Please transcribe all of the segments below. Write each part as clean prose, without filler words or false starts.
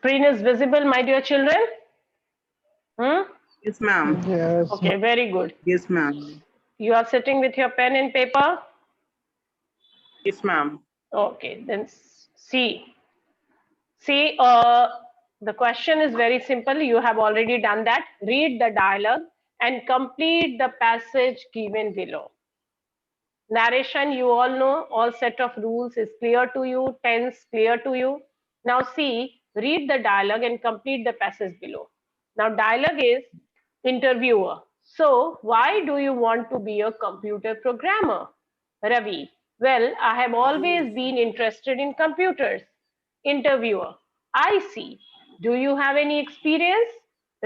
Screen is visible, my dear children? Yes, ma'am. Yes. Okay, very good. Yes, ma'am. You are sitting with your pen and paper? Yes, ma'am. Okay, then see. See, the question is very simple. You have already done that. Read the dialogue and complete the passage given below. Narration, you all know, all set of rules is clear to you, tense clear to you. Now see, read the dialogue and complete the passage below. Now dialogue is interviewer. So why do you want to be a computer programmer? Ravi, well, I have always been interested in computers. Interviewer, I see. Do you have any experience?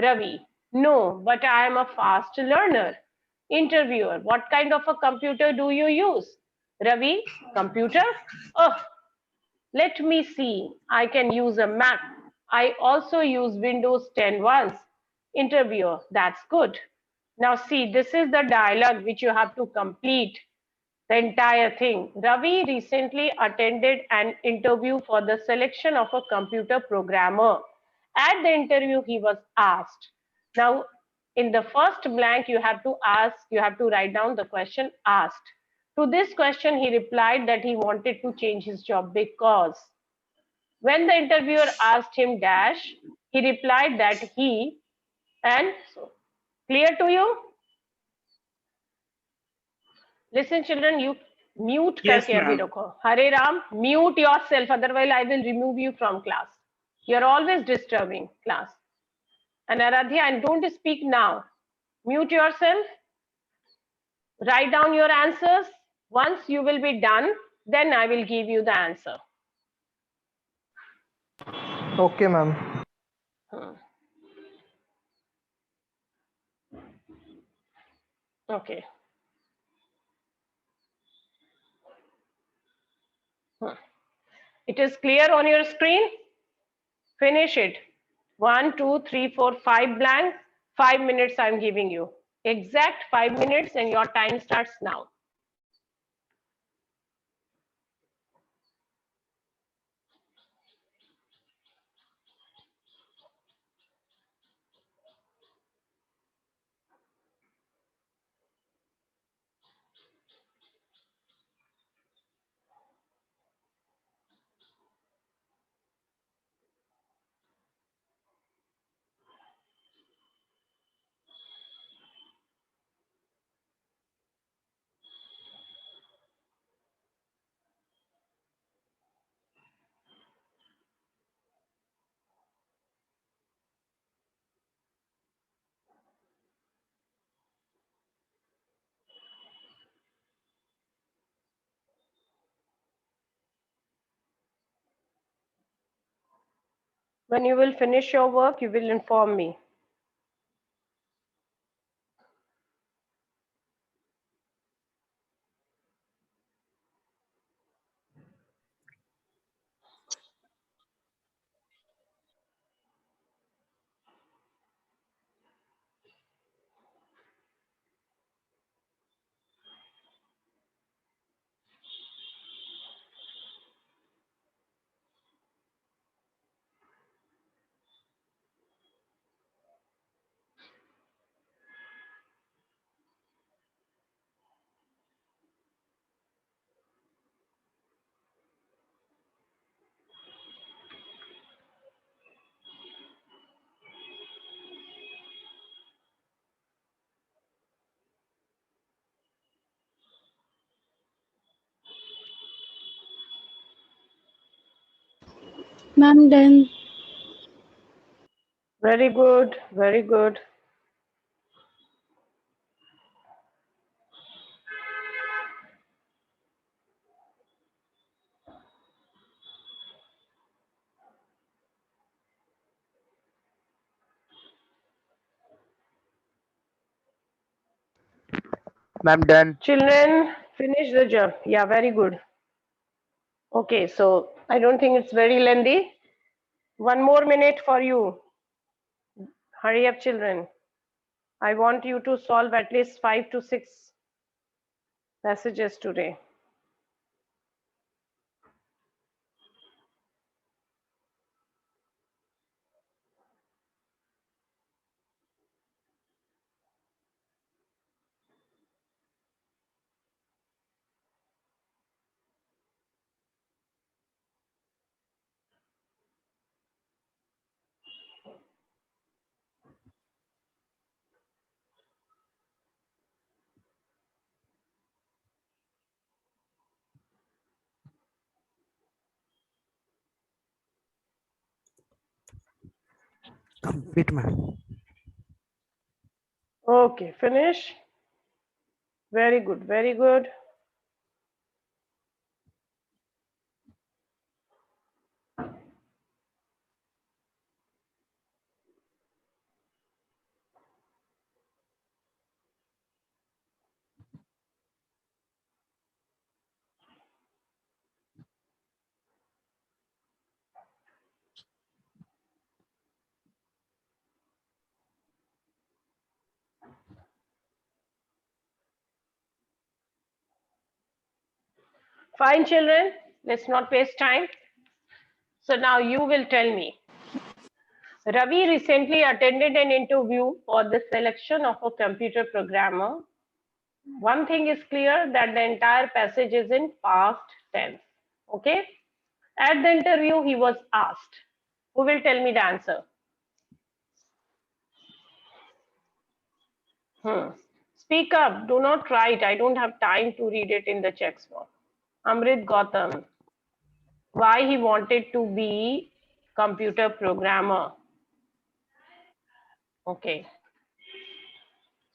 Ravi, no, but I am a fast learner. Interviewer, what kind of a computer do you use? Ravi, computer? Oh, let me see. I can use a Mac. I also use Windows 10 once. Interviewer, that's good. Now see, this is the dialogue which you have to complete the entire thing. Ravi recently attended an interview for the selection of a computer programmer. At the interview, he was asked. Now, in the first blank, you have to write down the question asked. To this question, he replied that he wanted to change his job because. When the interviewer asked him dash, he replied that he and so clear to you? Listen, children, you mute Yes, करके अभी ma'am. रखो. Hare Ram, mute yourself, otherwise I will remove you from class. You're always disturbing class. And Aradhya, and don't speak now. Mute yourself. Write down your answers. Once you will be done, then I will give you the answer. Okay, ma'am. Hmm. Okay. Hmm. It is clear on your screen? Finish it. 1, 2, 3, 4, 5 blank. 5 minutes I'm giving you. Exact 5 minutes and your time starts now. When you will finish your work, you will inform me. Ma'am, done. Very good, very good. Ma'am, done. Children, finish the job. Yeah, very good. Okay, so I don't think it's very lengthy. 1 more minute for you. Hurry up, children. I want you to solve at least 5 to 6 passages today. Complete, ma'am. Okay, finish. Very good, very good. Fine, children. Let's not waste time. So now you will tell me. Ravi recently attended an interview for the selection of a computer programmer. One thing is clear that the entire passage is in past tense. Okay? At the interview, he was asked. Who will tell me the answer? Speak up. Do not write. I don't have time to read it in the check spot. Amrit Gautam. Why he wanted to be computer programmer? Okay.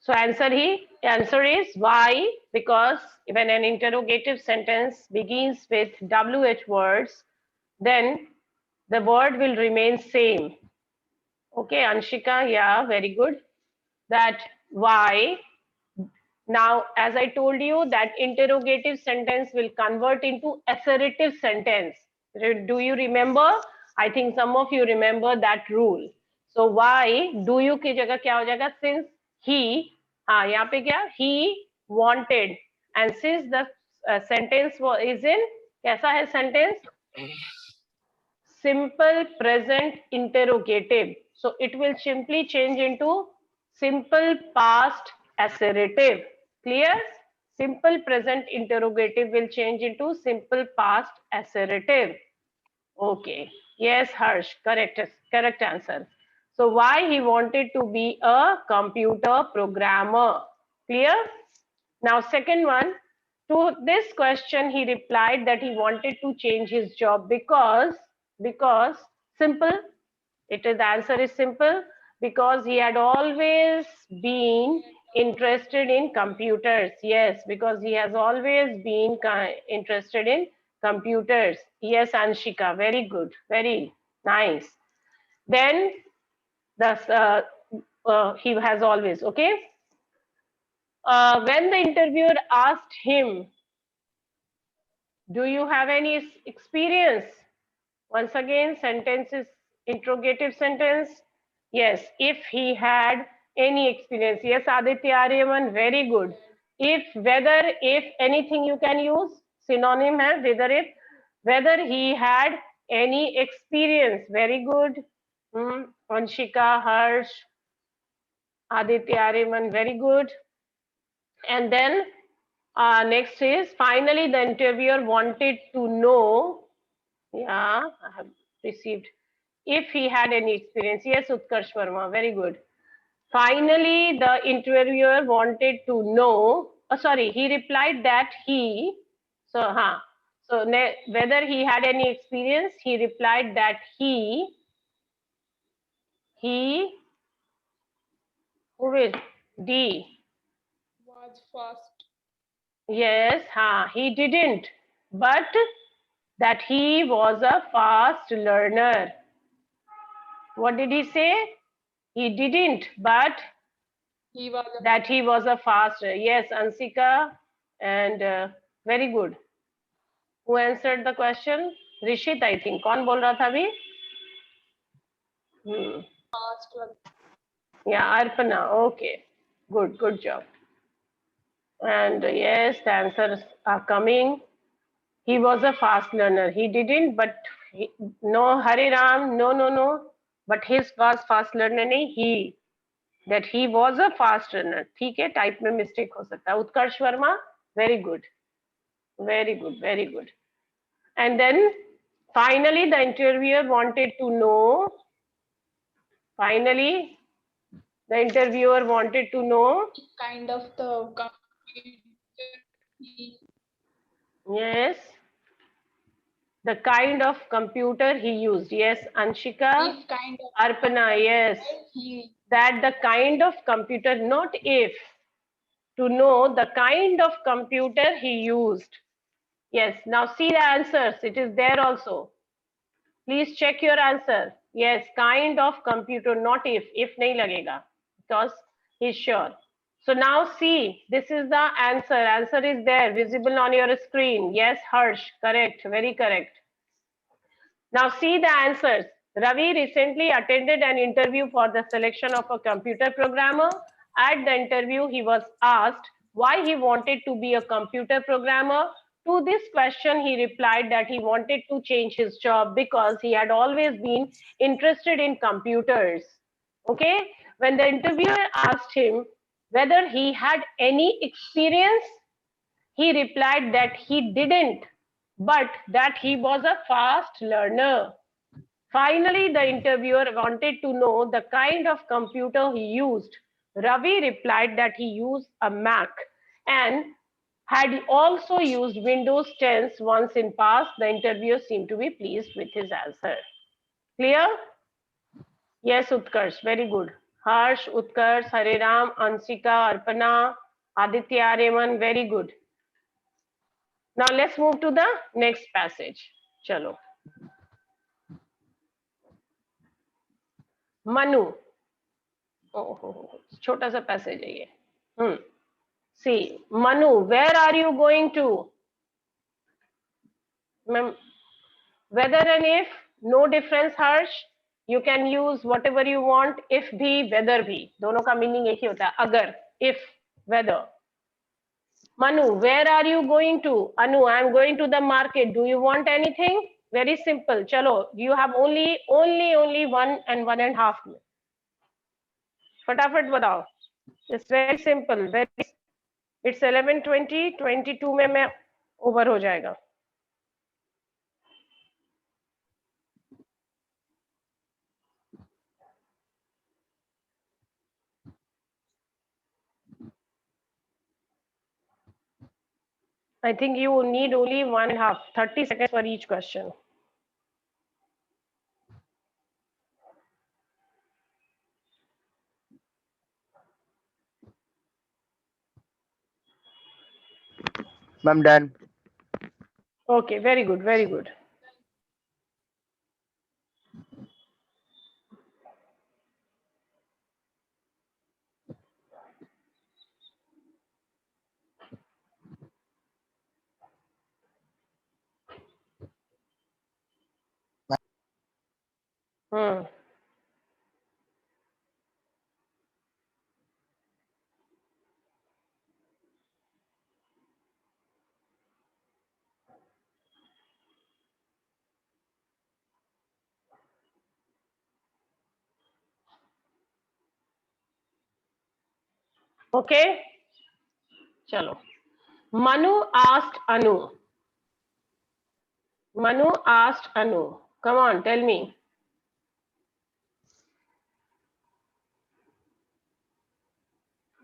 So answer is why? Because when an interrogative sentence begins with WH words, then the word will remain same. Okay, Anshika, yeah, very good. That why. Now, as I told you, that interrogative sentence will convert into assertive sentence. Do you remember? I think some of you remember that rule. So why do you की जगह क्या हो जाएगा? Since he, हाँ यहाँ पे क्या? He wanted, and since the sentence is in कैसा है sentence? Simple present interrogative. So it will simply change into simple past assertive. Clear? Simple present interrogative will change into simple past assertive. Okay. Yes, Harsh. Correct answer. So why he wanted to be a computer programmer? Clear? Now, second one, to this question, he replied that he wanted to change his job because simple. The answer is simple because he had always been interested in computers. Yes, because he has always been interested in computers. Yes, Anshika, very good, very nice. Then he has always, okay. When the interviewer asked him, do you have any experience? Once again, sentence is interrogative sentence. Yes, if he had any experience. Yes, Aditya Aryaman, very good. If, whether, if, anything you can use. Synonym hai, whether, if. Whether he had any experience. Very good. Anshika, Harsh, Aditya Aryaman, very good. And then next is, finally, the interviewer wanted to know, yeah, I have received, if he had any experience. Yes, Utkarsh Verma, very good. Finally, the interviewer wanted to know, he replied that he, whether he had any experience, he replied that he, who is D? Was fast. Yes, he didn't, but that he was a fast learner. What did he say? He didn't, but He was that he was a fast. Yes, Ansika, and very good. Who answered the question? Rishit, I think. कौन बोल रहा था अभी? fast. Yeah, Arpana. Okay, good job. And yes, the answers are coming. He was a fast learner. He didn't, but no, Hare Ram, no. But his was fast learner नहीं, he. That he was a fast learner. ठीक है, type में mistake हो सकता है. उत्कर्ष Verma, very good. Very good. And then finally, the interviewer wanted to know. Finally, the interviewer wanted to know. Kind of the computer. Yes. The kind of computer he used. Yes, Anshika. If kind of Arpana, yes. he That the kind of computer, not if. To know the kind of computer he used. Yes, now see the answers. It is there also. Please check your answer. Yes, kind of computer, not if. If nahi lagega. Because he's sure. So now see, this is the answer. Answer is there, visible on your screen. Yes, Harsh, correct, very correct. Now see the answers. Ravi recently attended an interview for the selection of a computer programmer. At the interview, he was asked why he wanted to be a computer programmer. To this question, he replied that he wanted to change his job because he had always been interested in computers. Okay, when the interviewer asked him whether he had any experience, he replied that he didn't, but that he was a fast learner. Finally, the interviewer wanted to know the kind of computer he used. Ravi replied that he used a Mac and had also used Windows 10 once in past. The interviewer seemed to be pleased with his answer. Clear? Yes, Utkarsh, very good. Harsh, Utkarsh, Hariram, Ansika, Arpana, Aditya, Aryaman, very good. Now let's move to the next passage. Chalo. Manu. Oh, छोटा सा passage है ये. See, Manu, where are you going to? Whether and if, no difference, Harsh. You can use whatever you want. If भी, whether भी. दोनों का meaning एक ही होता है. अगर, if, whether. Manu, where are you going to? Anu, I am going to the market. Do you want anything? Very simple. Chalo, you have only 1.5 minutes. फटाफट बताओ. It's very simple. It's 11:20. 22 में मैं over हो जाएगा. I think you need only 1.5, 30 seconds for each question. Ma'am, done. Okay, very good, very good. Hmm. Okay. Chalo. Manu asked Anu. Manu asked Anu. Come on, tell me.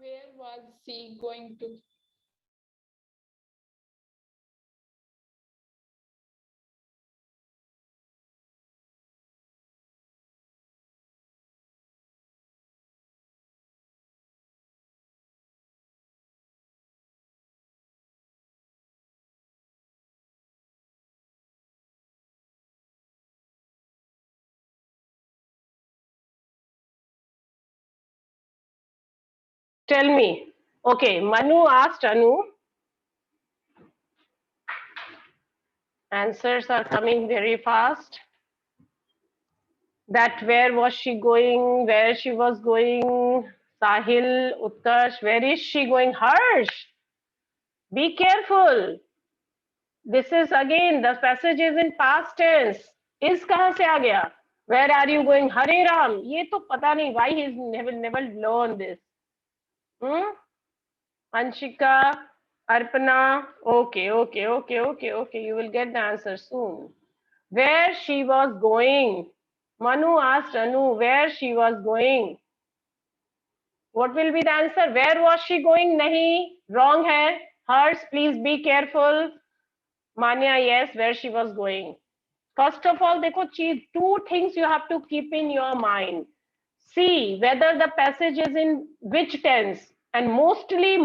where was she going to? Tell me. Okay, Manu asked Anu. Answers are coming very fast. That where was she going? Where she was going? Sahil, Utkarsh, where is she going? Harsh, be careful. This is again, the passage is in past tense. Is कहाँ से आ गया? Where are you going? Hare Ram. ये तो पता नहीं why he's never learned this. Anshika, Arpana. Okay. You will get the answer soon. Where she was going? Manu asked Anu where she was going. What will be the answer? Where was she going? Nahi, wrong hai. Hers, please be careful. Manya, yes, where she was going. First of all, देखो चीज, two things you have to keep in your mind. See whether the passage is in which tense, and mostly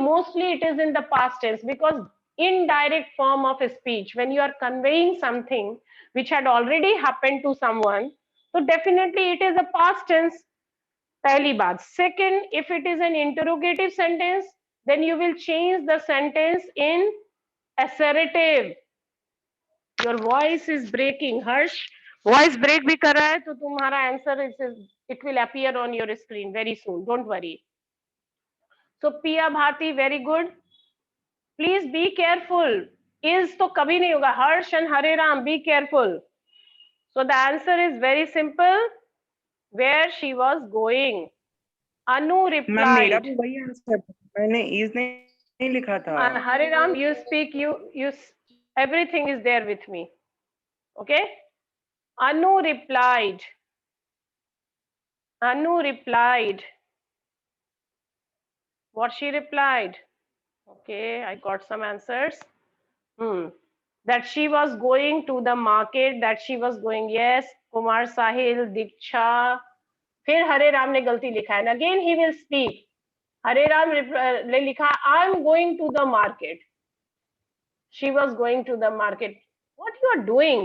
it is in the past tense, because indirect form of speech, when you are conveying something which had already happened to someone, so definitely it is a past tense. पहली बात. Second, if it is an interrogative sentence, then you will change the sentence in assertive. Your voice is breaking, Harsh. Voice break भी कर रहा है, तो तुम्हारा answer it will appear on your screen very soon. Don't worry. So Pia Bharti, very good. Please be careful. Is तो कभी नहीं होगा. Harsh and Hare Ram, be careful. So the answer is very simple. Where she was going. Anu ma'am मेरा replied. भी वही answer, मैंने is नहीं लिखा था. Hare Ram, you speak. Everything is there with me. Okay. Anu replied. Anu replied. What she replied? Okay, I got some answers. That she was going to the market. That she was going. Yes. Kumar Sahil, Diksha. फिर हरे राम ने गलती लिखा है. And again he will speak. हरे राम ने लिखा I am going to the market. She was going to the market. What you are doing?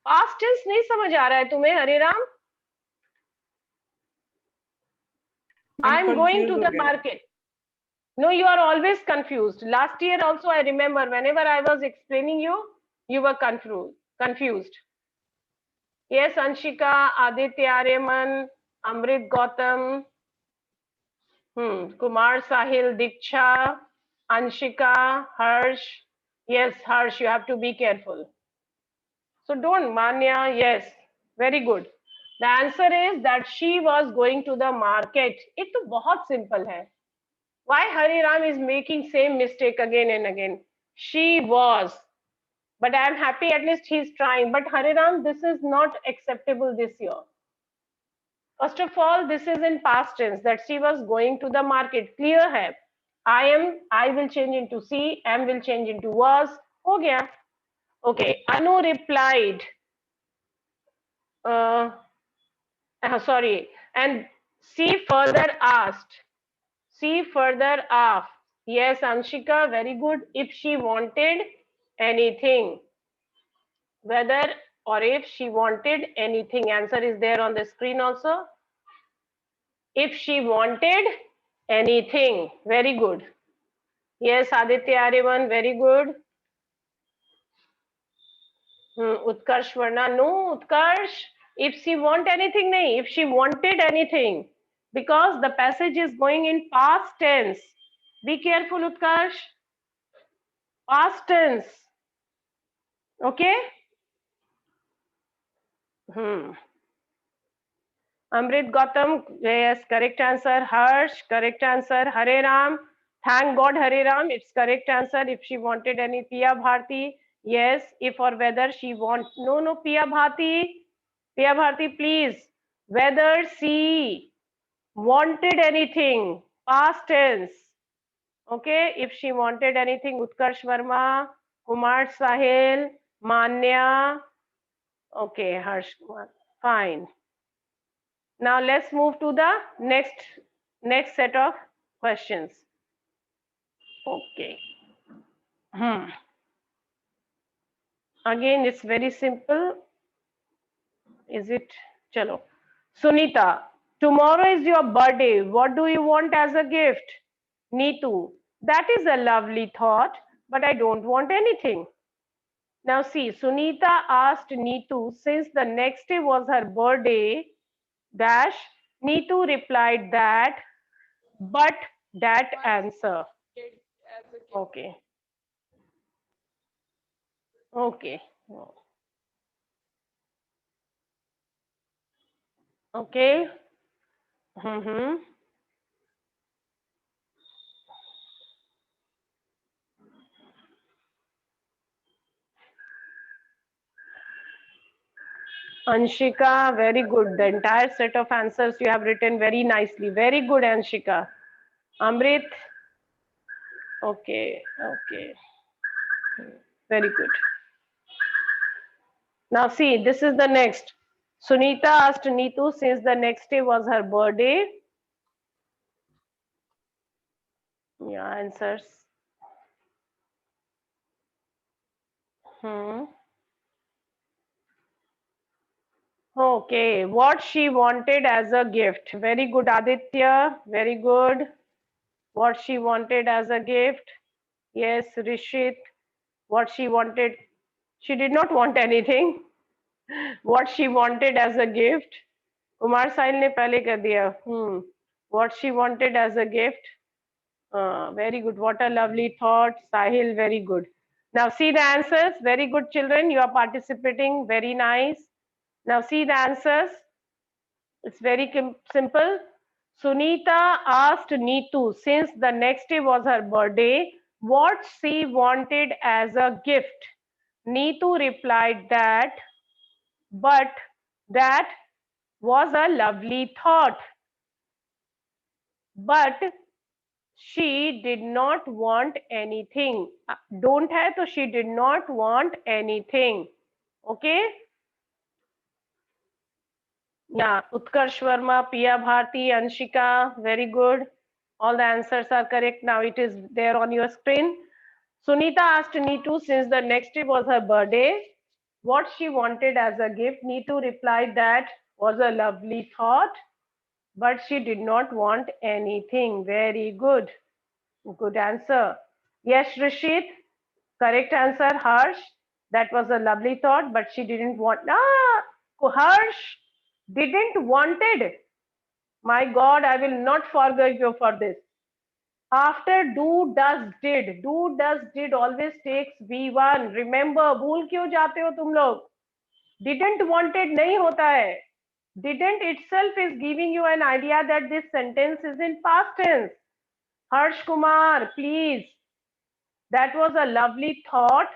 Past tense नहीं समझ आ रहा है तुम्हें हरे Ram? I am going to the market. No, you are always confused. Last year also I remember whenever I was explaining you were confused. Yes, Anshika, Aditya Aryaman, Amrit Gautam, Kumar Sahil, Diksha, Anshika, Harsh. Yes, Harsh, you have to be careful. So don't, Manya, yes, very good. The answer is that she was going to the market. ये तो बहुत simple है. Why Hari Ram is making same mistake again and again? She was. But I am happy at least he's trying. But Hari Ram, this is not acceptable this year. First of all, this is in past tense that she was going to the market. Clear hai. I will change into see, am will change into was. Ho gaya. Okay. Anu replied. Sorry. And she further asked. She further asked. Yes, Anshika, very good. If she wanted anything. Whether or if she wanted anything. Answer is there on the screen also. If she wanted anything. Very good. Yes, Aditya Aryaman, very good. Utkarsh Varna, no, Utkarsh. If she want anything, nahi. If she wanted anything. Because the passage is going in past tense. Be careful, Utkarsh. Past tense. Okay? Amrit Gautam, yes, correct answer. Harsh, correct answer. Hare Ram, thank God Hare Ram, it's correct answer. If she wanted any. Pia Bharti, yes. If or whether she want. No, Pia Bharti, please. Whether she wanted anything, past tense. Okay, if she wanted anything. Utkarsh Verma, Kumar Sahil, Manya. Okay, Harsh Kumar, fine. Now let's move to the next set of questions. Okay. Again, it's very simple. Is it? Chalo. Sunita, tomorrow is your birthday. What do you want as a gift? Neetu, that is a lovely thought, but I don't want anything. Now see, Sunita asked Neetu, since the next day was her birthday, dash, Neetu replied that, but that answer. Okay. Okay. Okay. Anshika, very good. The entire set of answers you have written very nicely. Very good, Anshika. Amrit. Okay. Very good. Now see, this is the next. Sunita asked Neetu since the next day was her birthday. Yeah, answers. Okay, what she wanted as a gift. Very good, Aditya. Very good. What she wanted as a gift. Yes, Rishit. What she wanted. She did not want anything. What she wanted as a gift. Kumar साहिल ने पहले कर दिया. What she wanted as a gift. Very good. What a lovely thought. Sahil, very good. Now see the answers. Very good, children. You are participating. Very nice. Now see the answers. It's very simple. Sunita asked Neetu, since the next day was her birthday, what she wanted as a gift. Neetu replied that, but that was a lovely thought. But she did not want anything. Don't hai, so she did not want anything. Okay? Yeah, Utkarsh Verma, Pia Bharti, Anshika, very good. All the answers are correct. Now it is there on your screen. Sunita asked Neetu since the next day was her birthday, what she wanted as a gift. Neetu replied that was a lovely thought, but she did not want anything. Very good. Good answer. Yes, Rishit. Correct answer, Harsh. That was a lovely thought, but she didn't want. Harsh didn't wanted. My God, I will not forgive you for this. After do, does, did always takes V1. Remember, भूल क्यों जाते हो तुम लोग? Didn't wanted नहीं होता है. Didn't itself is giving you an idea that this sentence is in past tense. Harsh Kumar, please. That was a lovely thought,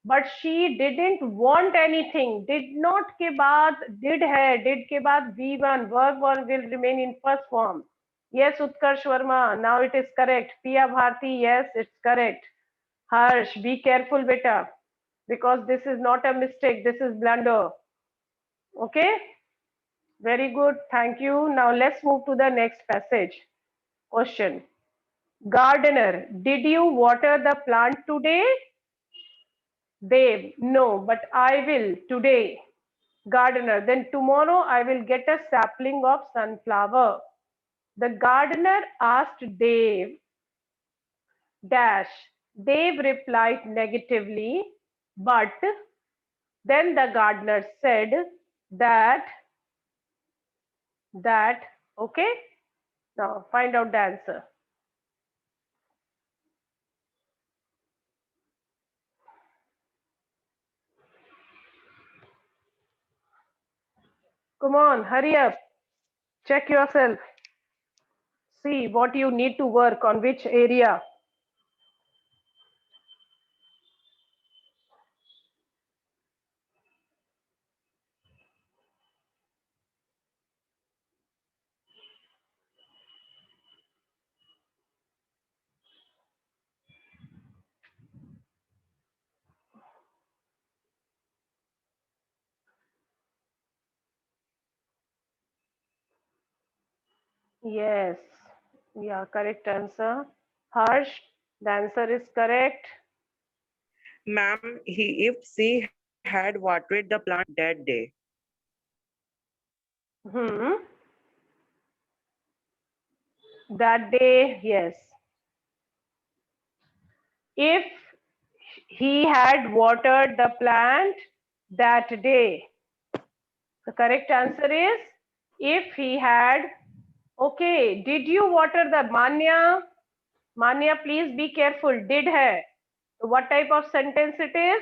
but she didn't want anything. Did not के बाद did है, did के बाद V1, verb one will remain in first form. Yes, Utkarsh Verma, now it is correct. Pia Bharti, yes, it's correct. Harsh, be careful, beta, because this is not a mistake, this is blunder. Okay? Very good, thank you. Now let's move to the next passage. Question. Gardener, did you water the plant today? Dev, no, but I will today. Gardener, then tomorrow I will get a sapling of sunflower. The gardener asked Dev, dash. Dev replied negatively, but then the gardener said that, okay? Now find out the answer. Come on, hurry up. Check yourself. See what you need to work on, which area. Yes. Yeah, correct answer. Harsh, the answer is correct. Ma'am, if she had watered the plant that day. That day, yes. If he had watered the plant that day. The correct answer is if he had. Okay, did you water the Manya? Manya, please be careful. Did hai. So what type of sentence it is?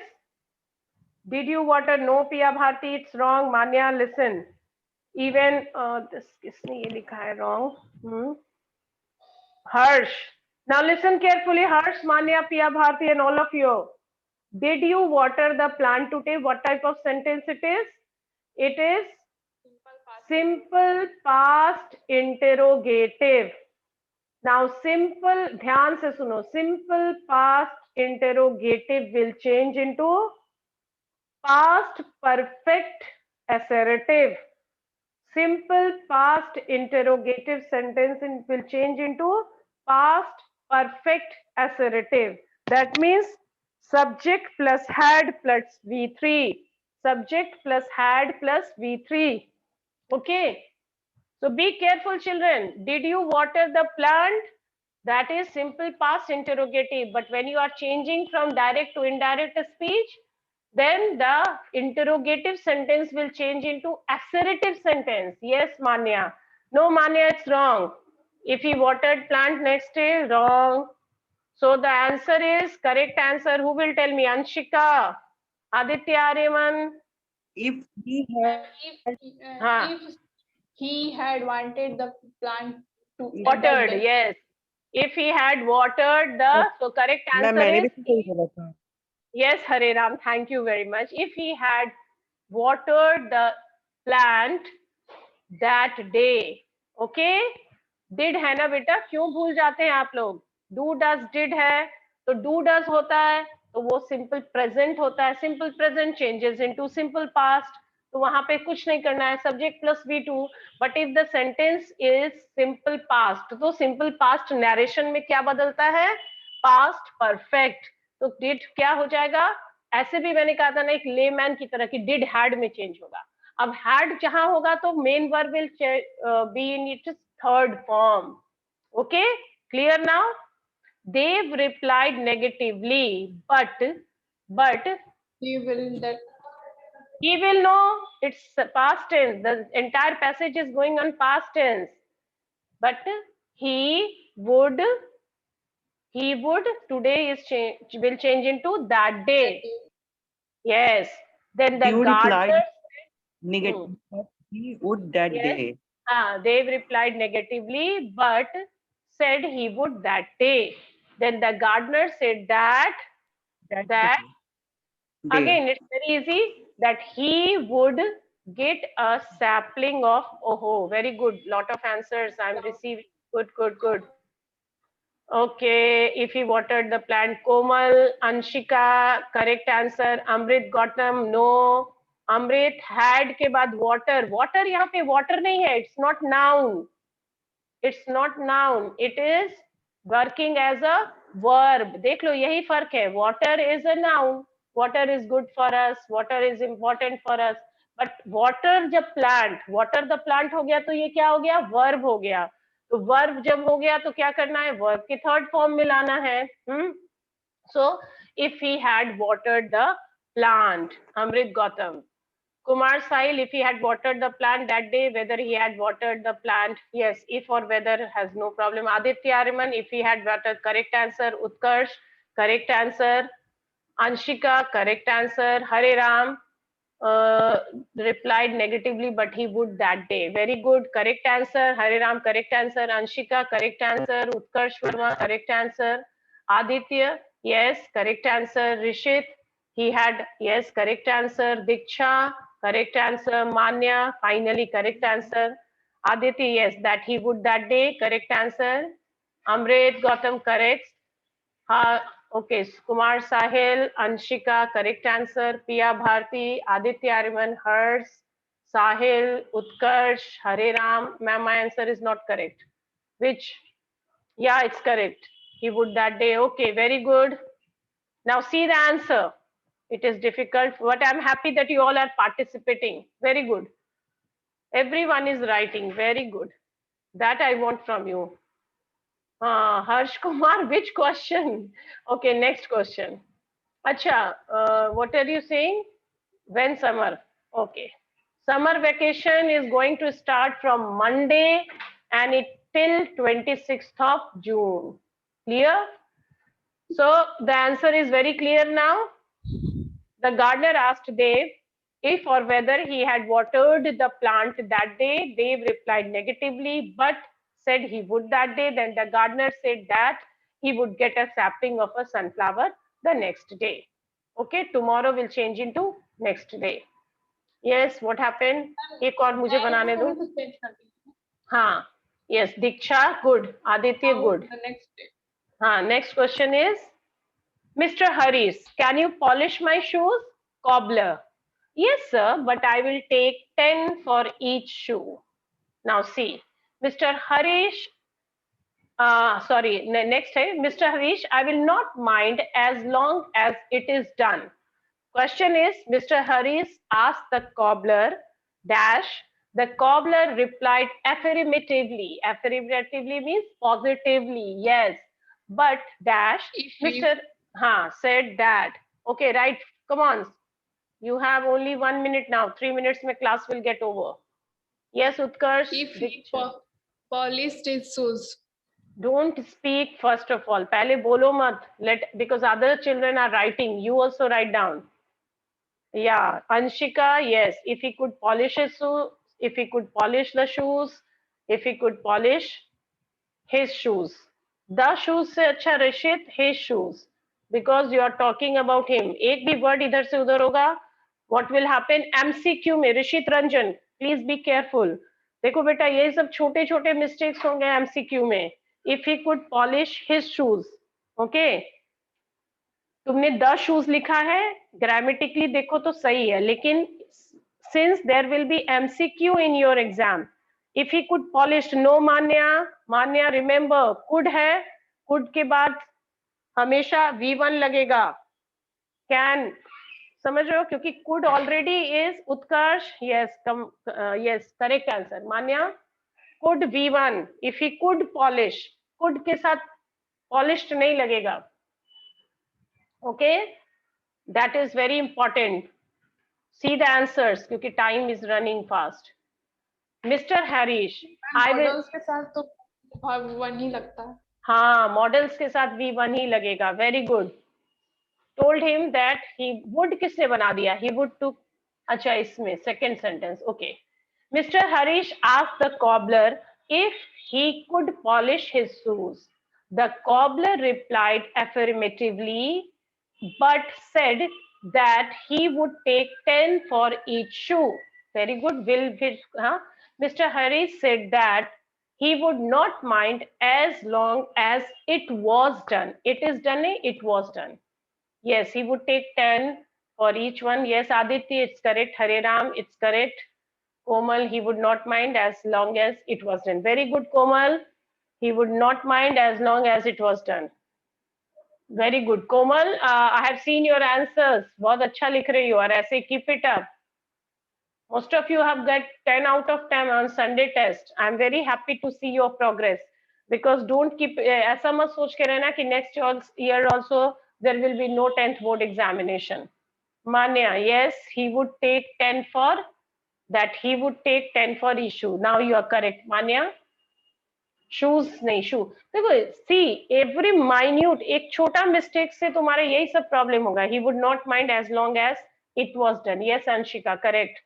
Did you water? No, Pia Bharti, it's wrong. Manya, listen. Even this किसने ये लिखा है wrong? Harsh. Now listen carefully, Harsh, Manya, Pia Bharti, and all of you. Did you water the plant today? What type of sentence it is? It is simple past interrogative. Now simple, ध्यान से सुनो, simple past interrogative will change into past perfect assertive. Simple past interrogative sentence will change into past perfect assertive. That means subject plus had plus V3. Subject plus had plus V3. Okay. So be careful, children. Did you water the plant? That is simple past interrogative. But when you are changing from direct to indirect speech, then the interrogative sentence will change into assertive sentence. Yes, Manya. No, Manya, it's wrong. If he watered plant next day, wrong. So the answer is correct answer. Who will tell me? Anshika, Aditya Aryaman. If he had, Huh. If he had wanted the plant to Watered, that Watered, day. yes. If he had watered the, so correct ma'am answer मैंने is भी तो सही बोला था. yes, Hare Ram. Thank you very much. If he had watered the plant that day, okay? Did है ना बेटा? क्यों भूल जाते हैं आप लोग? Do does did है, तो do does होता है, तो वो simple present होता है. Simple present changes into simple past. तो वहां पे कुछ नहीं करना है. Subject plus V2. But if the sentence is simple past, तो simple past narration में क्या बदलता है? Past perfect. तो did क्या हो जाएगा? ऐसे भी मैंने कहा था ना, एक लेमैन की तरह की did had में चेंज होगा. अब had जहां होगा तो main verb will be in its third form. Okay, clear now? Dave replied negatively, but He will that he will know. It's past tense. The entire passage is going on past tense. But he would today is will change into that day. Yes. Then He the would gardener. reply negative. He would that Yes. day. Dave replied negatively, but said he would that day. Then the gardener said that Day. again it's very easy, that he would get a sapling of, oh, very good, lot of answers I'm receiving. Good. Okay, if he watered the plant. Komal, Anshika, correct answer. Amrit, Gautam, no. Amrit, had के बाद water यहाँ पे water नहीं है, it's not noun. It's not noun. It is working as a verb. देख लो, यही फर्क है. Water is a noun. Water is good for us. Water is important for us. But water जब water the plant हो गया तो ये क्या हो गया? Verb हो गया. तो verb जब हो गया तो क्या करना है? Verb की third form में लाना है. So if he had watered the plant, Amrit Gautam. Kumar Sahil, if he had watered the plant that day, whether he had watered the plant, yes, if or whether has no problem. Aditya Ariman, if he had watered, correct answer. Utkarsh, correct answer. Anshika, correct answer. Hare Ram replied negatively, but he would that day. Very good, correct answer. Hare Ram, correct answer. Anshika, correct answer. Utkarsh Verma, correct answer. Aditya, yes, correct answer. Rishit, he had, yes, correct answer. Diksha, correct answer. Manya, finally correct answer. Aditya, yes, that he would that day, correct answer. Amrit, Gautam, correct. Okay, Kumar Sahil, Anshika, correct answer. Pia Bharti, Aditya Ariman, Hers, Sahil, Utkarsh, Hare Ram. Ma'am, my answer is not correct. Which? Yeah, it's correct. He would that day. Okay, very good. Now see the answer. It is difficult, but I'm happy that you all are participating. Very good. Everyone is writing. Very good. That I want from you. Harsh Kumar, which question? Okay, next question. Acha, what are you saying? When summer? Okay. Summer vacation is going to start from Monday and it till 26th of June. Clear? So the answer is very clear now. The gardener asked Dave if or whether he had watered the plant that day. Dave replied negatively, but said he would that day. Then the gardener said that he would get a sapling of a sunflower the next day. Okay, tomorrow will change into next day. Yes, what happened? एक और मुझे बनाने दो. हाँ, yes, Diksha, good. Aditya, good. The next day. Next question is, Mr. Haris, can you polish my shoes? Cobbler. Yes, sir, but I will take 10 for each shoe. Now see, Mr. Harish, next time, Mr. Harish, I will not mind as long as it is done. Question is, Mr. Harish asked the cobbler, dash, the cobbler replied affirmatively. Affirmatively means positively, yes. But dash, If he Mr. Said that. Okay, right, come on. You have only 1 minute now. 3 minutes my class will get over. Yes, Utkarsh. if he polished his shoes. Don't speak first of all. पहले बोलो मत. Because other children are writing. You also write down. Yeah, Anshika, yes. If he could polish his shoes, if he could polish the shoes, if he could polish his shoes. The shoes से अच्छा Rishit, his shoes. Because you are talking about him. एक भी word इधर से उधर होगा. What will happen? MCQ में Rishit Ranjan, please be careful. देखो बेटा ये सब छोटे छोटे mistakes होंगे MCQ में. If he could polish his shoes. Okay. तुमने द शूज लिखा है, ग्रामेटिकली देखो तो सही है, लेकिन since there will be MCQ in your exam, if he could polish, no Manya remember could है, कुड के बाद हमेशा V1 लगेगा. कैन, समझ रहे हो, क्योंकि could already is Utkarsh. Yes yes, correct answer Manya. Could V1, if he could polish, could के साथ पॉलिश्ड नहीं लगेगा. Okay, that is very important. See the answers क्योंकि time is running fast. Mr. Harish, I will. Models के साथ तो V1 ही लगता है. हाँ, मॉडल्स के साथ V1 ही लगेगा. Very good. Told him that he would किसने बना दिया? He would took. अच्छा इसमें second sentence. Okay. Mr. Harish asked the cobbler if he could polish his shoes. The cobbler replied affirmatively, but said that he would take 10 for each shoe. Very good. Mr. Harish said that he would not mind as long as it was done. It is done, it was done. Yes, he would take 10 for each one. Yes, Aditya, it's correct. Hare Ram, it's correct. Komal, he would not mind as long as it was done. Very good, Komal. He would not mind as long as it was done. Very good. Komal, I have seen your answers. बहुत अच्छा लिख रही हो और ऐसे keep it up. Most of you have got 10 out of 10 on Sunday test. I am very happy to see your progress. Because don't keep, ऐसा मत सोच के रहना कि next year also there will be no 10th board examination. Manya, yes, he would take 10 for that. He would take 10 for issue. Now you are correct, Manya. Shoes नहीं, शू देखो, see every minute, एक छोटा mistake से तुम्हारा यही सब problem होगा. He would not mind as long as it was done. Yes Anshika, correct.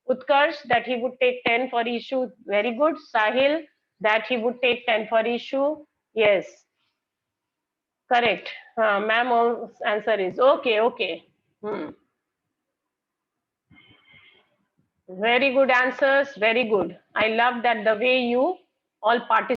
Utkarsh, that he would take 10 for issue. Very good. Sahil, that he would take 10 for issue. Yes, correct. हाँ ma'am, answer is okay. Okay, very good answers. Very good. I love that the way you all participate.